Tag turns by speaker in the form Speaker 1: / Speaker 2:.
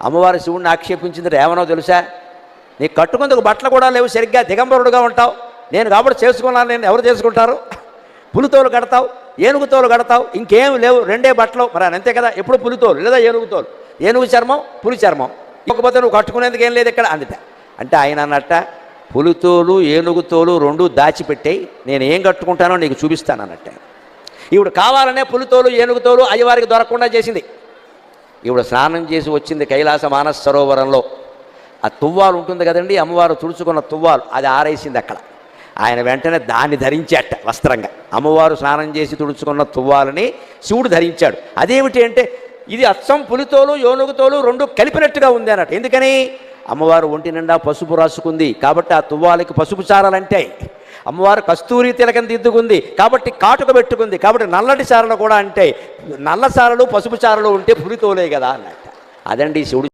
Speaker 1: అమ్మవారు శివుడిని ఆక్షేపించింది ఏమనో తెలుసా, నీకు కట్టుకుందుకు బట్టలు కూడా లేవు, సరిగ్గా దిగంబరుడుగా ఉంటావు, నేను కాబట్టి చేసుకున్నాను, నేను ఎవరు చేసుకుంటారు, పులితోలు కడతావు, ఏనుగుతోలు కడతావు, ఇంకేం లేవు, రెండే బట్టలు, మరి అంతే కదా, ఎప్పుడు పులితోలు లేదా ఏనుగుతోలు, ఏనుగు చర్మం పులి చర్మం, ఇకపోతే నువ్వు కట్టుకునేందుకు ఏం లేదు ఇక్కడ అందుట. అంటే ఆయన అన్నట్ట, పులితోలు ఏనుగుతోలు రెండు దాచిపెట్టాయి, నేను ఏం కట్టుకుంటానో నీకు చూపిస్తాను అన్నట్ట. ఈవిడ కావాలనే పులితోలు ఏనుగుతోలు అయ్యవారికి దొరకకుండా చేసింది. ఈవిడ స్నానం చేసి వచ్చింది కైలాస మానస సరోవరంలో. ఆ తువ్వాలు ఉంటుంది కదండి, అమ్మవారు తుడుచుకున్న తువ్వాలు, అది ఆరేసింది అక్కడ. ఆయన వెంటనే దాన్ని ధరించాట వస్త్రంగా. అమ్మవారు స్నానం చేసి తుడుచుకున్న తువ్వాలని శివుడు ధరించాడు. అదేమిటి అంటే ఇది అచ్చం పులితోలు ఏనుగుతోలు రెండు కలిపినట్టుగా ఉంది అన్నట్టు. ఎందుకని? అమ్మవారు ఒంటి నిండా పసుపు రాసుకుంది కాబట్టి ఆ తువ్వాలకి పసుపు చారలంటాయి. అమ్మవారు కస్తూరి తిలకం దిద్దుకుంది కాబట్టి కాటుక పెట్టుకుంది కాబట్టి నల్లటి చారలు కూడా అంటే నల్ల చారలు పసుపు చారలు ఉంటే పులితోలే కదా అన్నట్టు. అదండి శివుడు.